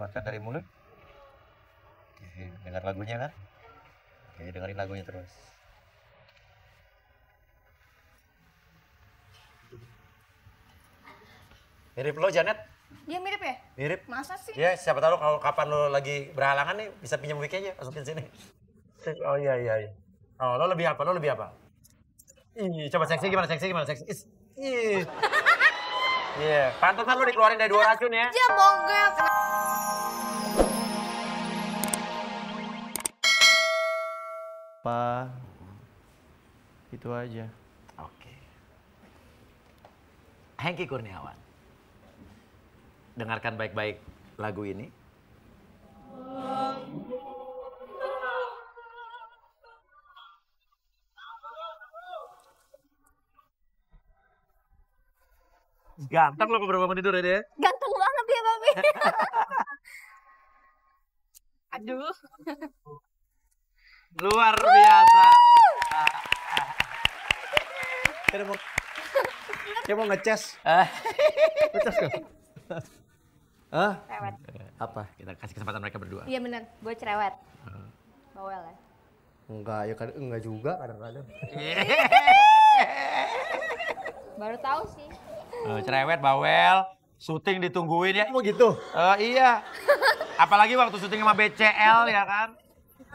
keluarkan dari mulut. Oke, dengar lagunya kan? Oke, dengerin lagunya terus. Mirip lo, Janet? Dia mirip ya? Mirip. Masa sih? Ya, siapa tahu kalau kapan lo lagi berhalangan nih, bisa pinjam wig aja, masukin sini. Oh iya. Oh, lo lebih apa? Ih, coba seksi gimana? Seksi. Ih. Iya, pantesan lo dikeluarin dari 2 racun ya. Ya bogel. Apa? Itu aja. Oke. Hengky Kurniawan. Dengarkan baik-baik lagu ini. Ganteng lo beberapa bangun tidur ya dia. Ganteng banget dia, Babe. Aduh. Luar biasa. Dia mau ngeces. Ngeces kok. Hah? Cerewet. Apa? Kita kasih kesempatan mereka berdua. Iya bener, gue cerewet. Bawel ya. Enggak juga kadang-kadang. Baru tahu sih. Cerewet, bawel, syuting ditungguin ya. Oh gitu? Iya. Apalagi waktu syuting sama BCL ya kan.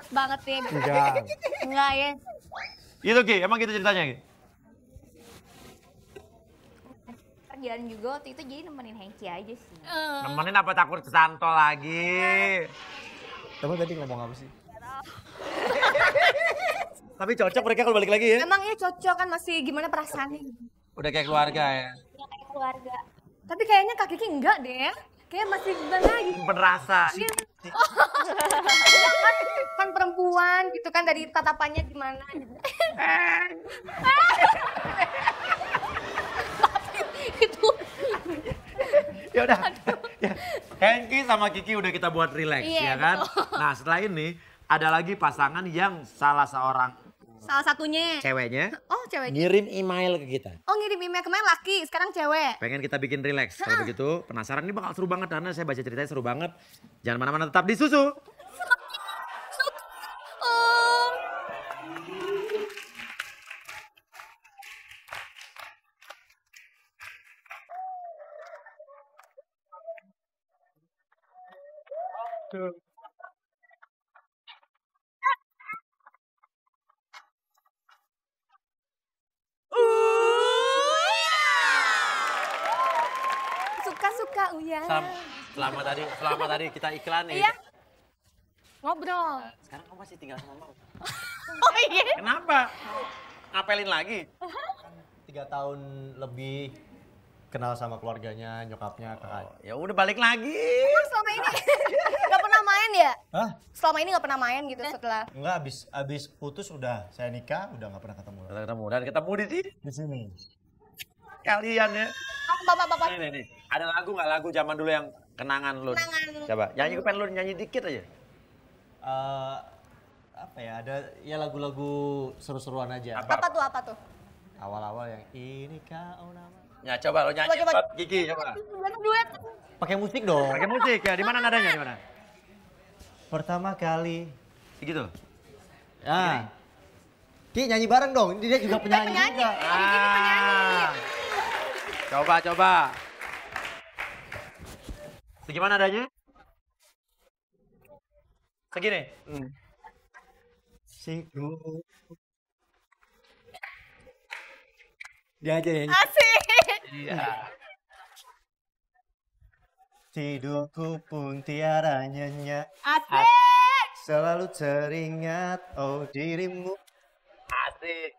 Banget nih. Enggak ya. Gitu Ki, emang gitu ceritanya Ki? Kerjaan juga waktu itu jadi nemenin Hengky aja sih. Nemenin apa takut kesantol lagi? Kamu tadi ngomong apa sih? Tapi cocok mereka kalau balik lagi ya. Emang ya cocok kan, masih gimana perasaannya gitu. Udah kayak keluarga ya. Ya, kayak keluarga. Tapi kayaknya Kak Kiki enggak deh. Kayak masih gimana lagi. Simpen rasa. Iya. kan perempuan gitu kan, dari tatapannya gimana gitu. Itu. Ya udah. Hengky sama Kiki udah kita buat relax Iya, ya kan. betul. Nah setelah ini ada lagi pasangan yang salah seorang Salah satunya. ceweknya Oh cewek. ngirim email ke kita. Oh ngirim email kemarin laki, sekarang cewek. Pengen kita bikin relax. Kalau begitu penasaran ini bakal seru banget karena saya baca ceritanya seru banget. Jangan mana-mana, tetap di Susu. Oh. Suka-suka Uya. Selama tadi kita iklan nih. Iya. Ngobrol. Sekarang kamu masih tinggal sama Mau. Oh iya. Kenapa? Ngapelin lagi? 3 tahun lebih kenal sama keluarganya, nyokapnya, kakak. Ya udah balik lagi. Emang selama ini nggak pernah main ya? Hah? Selama ini nggak pernah main gitu setelah. Enggak, abis putus udah saya nikah, udah nggak pernah ketemu. Dan ketemu di sini. Di sini. Kalian ya. Bapak-bapak. Nih. Ada lagu nggak, lagu zaman dulu yang kenangan lu? Kenangan. Coba nyanyi, gue pengen lu nyanyi dikit aja. Apa ya, ada ya lagu-lagu seru-seruan aja. Apa tuh? Awal-awal yang ini kau nama. Ya coba lo nyanyi, Coba. Kiki coba. Duet. Pakai musik dong. Pakai musik ya, di mana nadanya, di mana? Pertama kali. Gitu. Ya. Ki nyanyi bareng dong, dia juga penyanyi juga. Coba. Segimana nadanya? Segini. Siku. Dia aja ya. Asik. Iya. Tidurku pun tiada nyenyak, Asik. selalu teringat oh dirimu. Asik.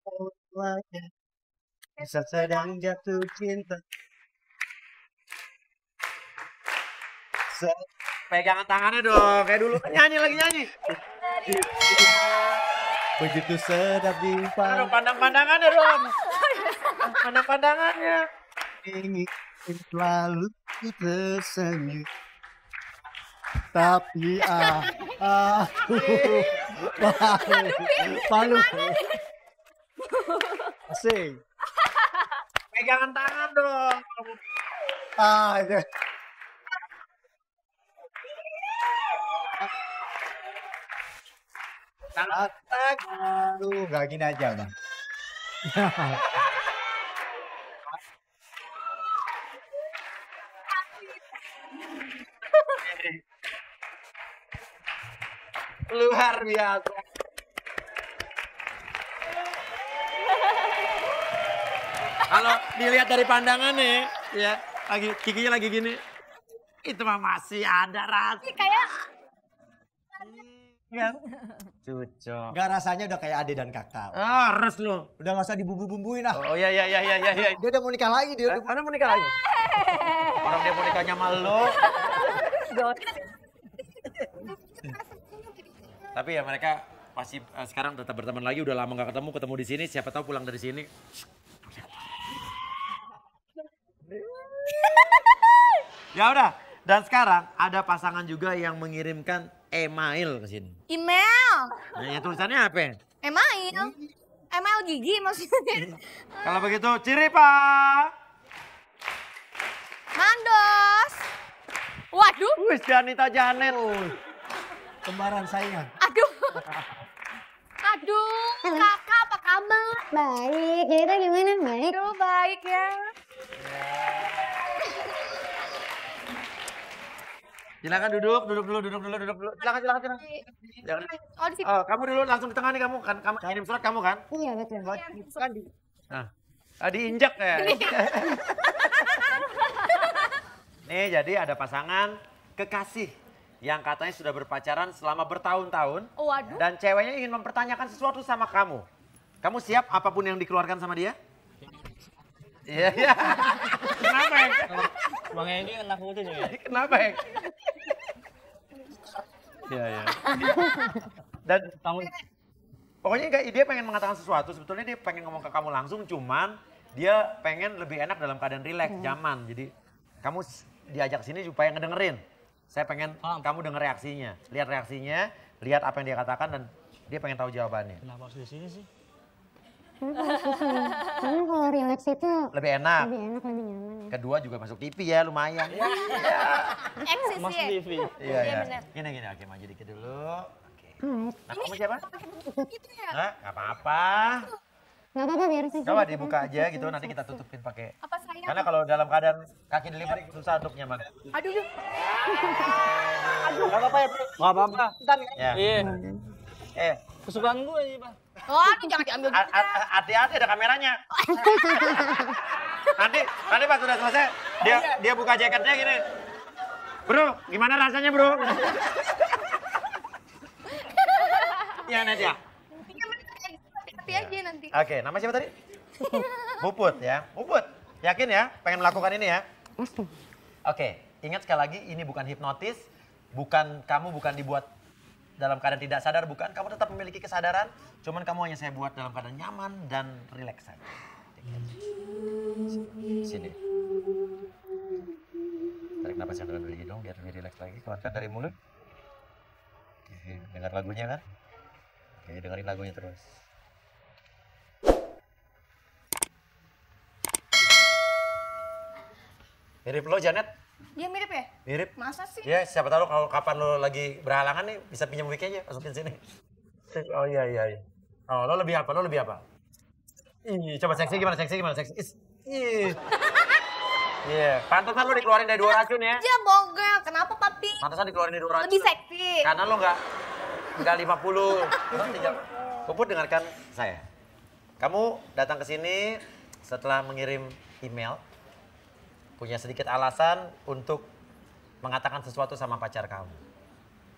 Kau lagi saat sedang jatuh cinta. Pegangan tangannya dong, kayak dulu. Nyanyi lagi nyanyi. Begitu sedap di Aduh, pandang-pandangannya dong. Pandang-pandangannya. ingin selalu tersenyum. Tapi malu. Asing. Pegangan tangan dong. Itu. Tak. Aduh, gak gini aja bang. Luar biasa. Kalau dilihat dari pandangannya, ya, giginya lagi gini. Itu mah masih ada rasa. Kayak Ya. Cucok. Gak, rasanya udah kayak adik dan kakak. Ah, res lu. Udah gak usah dibumbu-bumbuin ah. Oh iya. Dia udah mau nikah lagi dia. Mana mau nikah lagi? Orang dia mau nikahnya sama lu. Tapi ya mereka pasti sekarang tetap berteman lagi, udah lama gak ketemu di sini, siapa tahu pulang dari sini. Ya udah, dan sekarang ada pasangan juga yang mengirimkan email ke sini. email. Nah, yang tulisannya apa? Email. Email gigi maksudnya. Kalau begitu, ciri Pak. Mandos. Waduh. Wih, Janita Janet. Kembaran saingan. Aduh. Aduh, kakak apa kabar? Baik, kita gimana? Baik. Aduh, baik ya. Silakan duduk dulu. Silakan. Jangan. Oh, di situ. Oh, kamu dulu langsung di tengah nih kamu kan. Kamu kirim surat kamu kan? Iya, betul. Nah, diinjak ya. Nih, jadi ada pasangan kekasih yang katanya sudah berpacaran selama bertahun-tahun. Waduh. Dan ceweknya ingin mempertanyakan sesuatu sama kamu. Kamu siap apapun yang dikeluarkan sama dia? Iya. Kenapa ya? Bang Egi anak muda juga. Kenapa ya? Iya. Dan pokoknya enggak, dia pengen mengatakan sesuatu, sebetulnya dia pengen ngomong ke kamu langsung, cuman dia pengen lebih enak dalam keadaan rileks, nyaman. Jadi kamu diajak sini supaya ngedengerin. Saya pengen kamu denger reaksinya, lihat reaksinya, lihat apa yang dia katakan dan dia pengen tahu jawabannya. Kenapa harus di sini sih? Karena kalau relax itu Lebih enak. lebih enak, lebih nyaman ya. Kedua juga masuk TV ya, lumayan. Eksis Mas ya. TV. Iya. benar. Gini, oke maju dikit dulu. Oke. Alright. Nah, kamu siapa? Gitu ya. Hah? Gak apa-apa. Gak apa-apa, biar saya. Coba dibuka aja gitu, nanti kita tutupin pakai. Apa sayang? Karena kalau dalam keadaan kaki dilipat susah untuk nyaman. Aduh. Gak apa-apa ya, bro. Gak apa-apa. Ya. Iya. Kesukaan gue ini, Pak. Oh, aduh, jangan diambil gitu. Hati-hati ada kameranya. nanti pas sudah selesai, dia buka jaketnya gini. Bro, gimana rasanya bro? Iya Net ya. Tapi aja nanti. Oke, nama siapa tadi? Puput ya. Puput, yakin ya pengen melakukan ini ya? Oke, ingat sekali lagi ini bukan hipnotis, bukan dibuat dalam keadaan tidak sadar, bukan. Kamu tetap memiliki kesadaran, cuman kamu hanya saya buat dalam keadaan nyaman dan rileks saja. Sini. Tarik napas yang dalam dari hidung biar lebih rileks lagi. Keluarkan dari mulut. Oke, dengar lagunya kan? Oke, dengerin lagunya terus. Mirip lo Janet? Dia mirip ya? Mirip. Masa sih? Ya, siapa tahu kalau kapan lo lagi berhalangan nih bisa pinjam wig aja, masukin sini. Oh iya. Oh, lo lebih apa? Ih, coba seksi gimana? Ih. Iya, pantesan lo dikeluarin dari 2 racun ya. Dia bogel. Kenapa, Papi? Pantesan dikeluarin dari 2 racun. Lebih seksi. Karena lo nggak 50. Puput, dengarkan saya. Kamu datang ke sini setelah mengirim email, punya sedikit alasan untuk mengatakan sesuatu sama pacar kamu.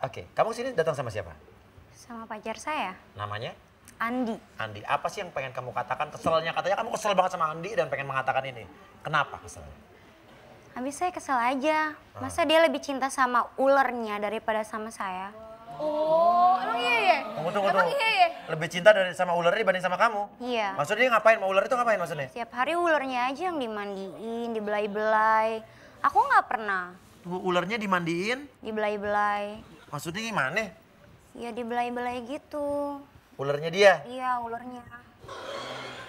Oke, kamu sini datang sama siapa? Sama pacar saya, Namanya? Andi. Andi. Apa sih yang pengen kamu katakan? Keselnya katanya kamu kesel banget sama Andi dan pengen mengatakan ini. Kenapa keselnya? Habis saya kesel aja. Masa dia lebih cinta sama ulernya daripada sama saya? Oh, emang iya ya? Tunggu. Emang iya ya? Lebih cinta sama ular dibanding sama kamu? Iya. Maksudnya dia ngapain? Mau ular itu ngapain maksudnya? Tiap hari ulernya aja yang dimandiin, dibelai-belai. Aku nggak pernah Tunggu, ularnya dimandiin? dibelai-belai. Maksudnya gimana? Iya dibelai-belai gitu. Ularnya dia? Iya ulernya.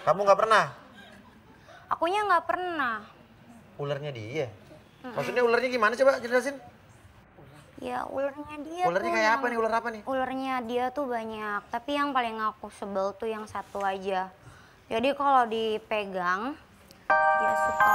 Kamu nggak pernah? Akunya nggak pernah. Ularnya dia? Maksudnya ularnya gimana coba jelasin? Ya ularnya dia Ularnya tuh kayak apa yang- nih? Ular apa nih? Ularnya dia tuh banyak, tapi yang paling aku sebel tuh yang satu aja. Jadi kalau dipegang, dia suka